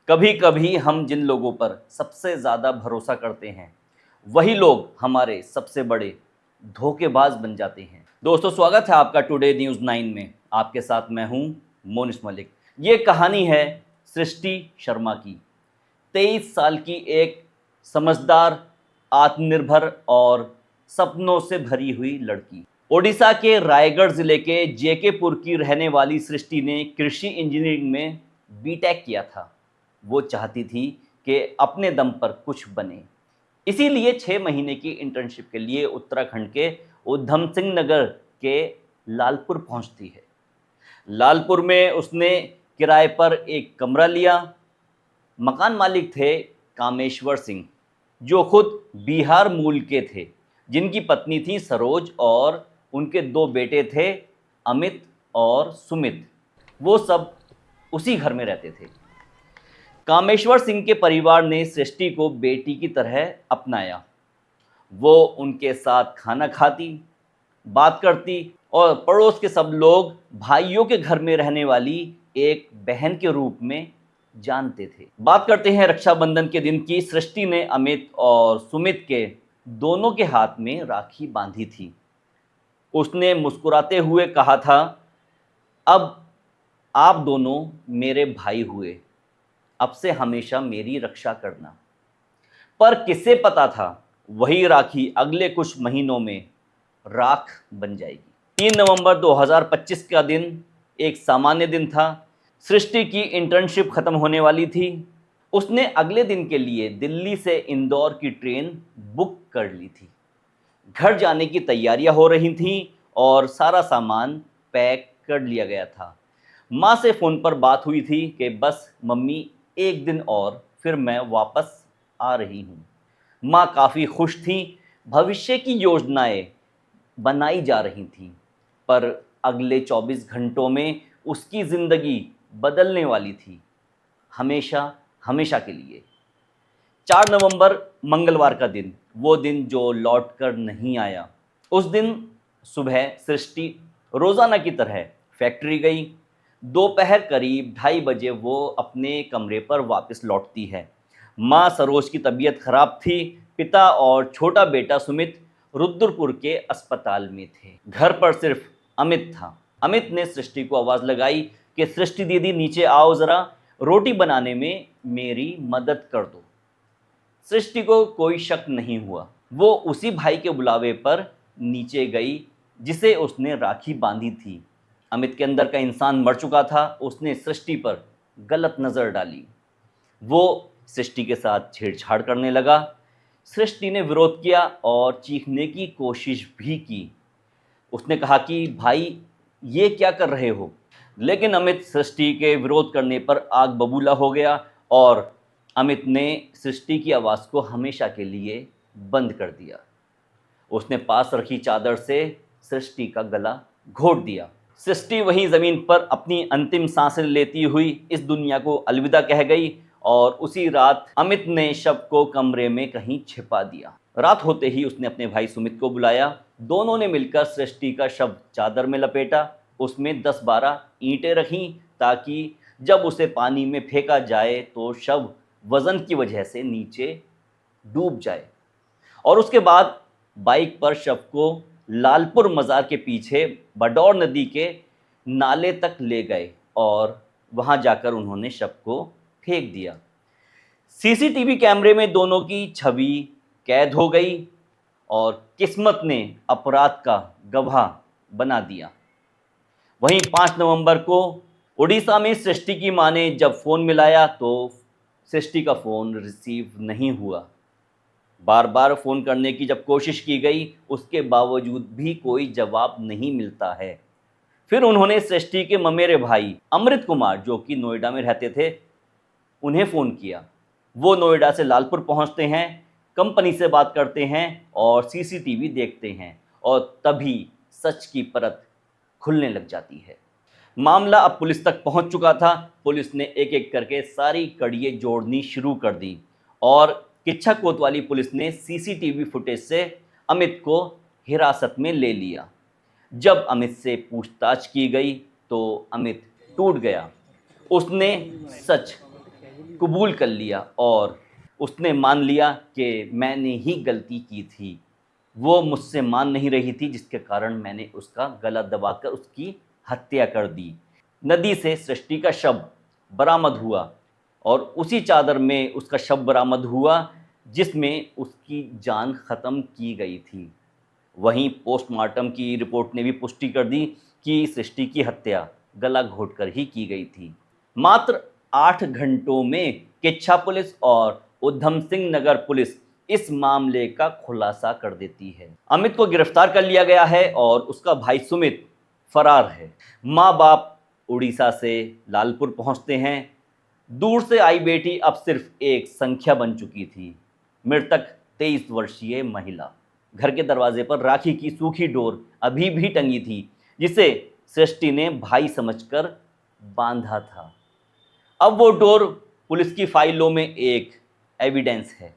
कभी कभी हम जिन लोगों पर सबसे ज़्यादा भरोसा करते हैं वही लोग हमारे सबसे बड़े धोखेबाज बन जाते हैं। दोस्तों, स्वागत है आपका टुडे न्यूज़ 9 में। आपके साथ मैं हूं मोनिश मलिक। ये कहानी है सृष्टि शर्मा की। 23 साल की एक समझदार, आत्मनिर्भर और सपनों से भरी हुई लड़की। ओडिशा के रायगढ़ ज़िले के जेकेपुर की रहने वाली सृष्टि ने कृषि इंजीनियरिंग में बीटेक किया था। वो चाहती थी कि अपने दम पर कुछ बने। इसीलिए 6 महीने की इंटर्नशिप के लिए उत्तराखंड के उधम सिंह नगर के लालपुर पहुंचती है। लालपुर में उसने किराए पर एक कमरा लिया। मकान मालिक थे कामेश्वर सिंह, जो खुद बिहार मूल के थे, जिनकी पत्नी थी सरोज और उनके 2 बेटे थे अमित और सुमित। वो सब उसी घर में रहते थे। कामेश्वर सिंह के परिवार ने सृष्टि को बेटी की तरह अपनाया। वो उनके साथ खाना खाती, बात करती और पड़ोस के सब लोग भाइयों के घर में रहने वाली एक बहन के रूप में जानते थे। बात करते हैं रक्षाबंधन के दिन की। सृष्टि ने अमित और सुमित के दोनों के हाथ में राखी बांधी थी। उसने मुस्कुराते हुए कहा था, अब आप दोनों मेरे भाई हुए, अब से हमेशा मेरी रक्षा करना। पर किसे पता था वही राखी अगले कुछ महीनों में राख बन जाएगी। 3 नवंबर 2025 का दिन एक सामान्य दिन था। सृष्टि की इंटर्नशिप खत्म होने वाली थी। उसने अगले दिन के लिए दिल्ली से इंदौर की ट्रेन बुक कर ली थी। घर जाने की तैयारियां हो रही थीं और सारा सामान पैक कर लिया गया था। माँ से फ़ोन पर बात हुई थी कि बस मम्मी, एक दिन और फिर मैं वापस आ रही हूँ। माँ काफ़ी खुश थीं। भविष्य की योजनाएं बनाई जा रही थीं, पर अगले 24 घंटों में उसकी ज़िंदगी बदलने वाली थी, हमेशा हमेशा के लिए। 4 नवंबर मंगलवार का दिन, वो दिन जो लौट कर नहीं आया। उस दिन सुबह सृष्टि रोज़ाना की तरह फैक्ट्री गई। दोपहर करीब 2:30 बजे वो अपने कमरे पर वापस लौटती है। माँ सरोज की तबीयत खराब थी। पिता और छोटा बेटा सुमित रुद्रपुर के अस्पताल में थे। घर पर सिर्फ अमित था। अमित ने सृष्टि को आवाज़ लगाई कि सृष्टि दीदी, नीचे आओ ज़रा, रोटी बनाने में मेरी मदद कर दो। सृष्टि को कोई शक नहीं हुआ। वो उसी भाई के बुलावे पर नीचे गई जिसे उसने राखी बांधी थी। अमित के अंदर का इंसान मर चुका था। उसने सृष्टि पर गलत नज़र डाली। वो सृष्टि के साथ छेड़छाड़ करने लगा। सृष्टि ने विरोध किया और चीखने की कोशिश भी की। उसने कहा कि भाई, ये क्या कर रहे हो? लेकिन अमित सृष्टि के विरोध करने पर आग बबूला हो गया और अमित ने सृष्टि की आवाज़ को हमेशा के लिए बंद कर दिया। उसने पास रखी चादर से सृष्टि का गला घोट दिया। सृष्टि वहीं ज़मीन पर अपनी अंतिम सांसें लेती हुई इस दुनिया को अलविदा कह गई और उसी रात अमित ने शव को कमरे में कहीं छिपा दिया। रात होते ही उसने अपने भाई सुमित को बुलाया। दोनों ने मिलकर सृष्टि का शव चादर में लपेटा। उसमें 10-12 ईंटें रखीं ताकि जब उसे पानी में फेंका जाए तो शव वज़न की वजह से नीचे डूब जाए। और उसके बाद बाइक पर शव को लालपुर मज़ार के पीछे बडौर नदी के नाले तक ले गए और वहां जाकर उन्होंने शव को फेंक दिया। सीसीटीवी कैमरे में दोनों की छवि कैद हो गई और किस्मत ने अपराध का गवाह बना दिया। वहीं 5 नवंबर को उड़ीसा में सृष्टि की मां ने जब फ़ोन मिलाया तो सृष्टि का फ़ोन रिसीव नहीं हुआ। बार बार फ़ोन करने की जब कोशिश की गई, उसके बावजूद भी कोई जवाब नहीं मिलता है। फिर उन्होंने सृष्टि के ममेरे भाई अमृत कुमार, जो कि नोएडा में रहते थे, उन्हें फ़ोन किया। वो नोएडा से लालपुर पहुंचते हैं, कंपनी से बात करते हैं और सीसीटीवी देखते हैं और तभी सच की परत खुलने लग जाती है। मामला अब पुलिस तक पहुंच चुका था। पुलिस ने एक एक करके सारी कड़ियाँ जोड़नी शुरू कर दी और किच्छा कोतवाली पुलिस ने सीसीटीवी फुटेज से अमित को हिरासत में ले लिया। जब अमित से पूछताछ की गई तो अमित टूट गया। उसने सच कबूल कर लिया और उसने मान लिया कि मैंने ही गलती की थी। वो मुझसे मान नहीं रही थी, जिसके कारण मैंने उसका गला दबाकर उसकी हत्या कर दी। नदी से सृष्टि का शव बरामद हुआ और उसी चादर में उसका शव बरामद हुआ जिसमें उसकी जान ख़त्म की गई थी। वहीं पोस्टमार्टम की रिपोर्ट ने भी पुष्टि कर दी कि सृष्टि की हत्या गला घोंटकर ही की गई थी। मात्र 8 घंटों में किच्छा पुलिस और उधम सिंह नगर पुलिस इस मामले का खुलासा कर देती है। अमित को गिरफ्तार कर लिया गया है और उसका भाई सुमित फरार है। माँ बाप उड़ीसा से लालपुर पहुंचते हैं। दूर से आई बेटी अब सिर्फ एक संख्या बन चुकी थी। मृतक 23 वर्षीय महिला। घर के दरवाजे पर राखी की सूखी डोर अभी भी टंगी थी, जिसे सृष्टि ने भाई समझकर बांधा था। अब वो डोर पुलिस की फाइलों में एक एविडेंस है।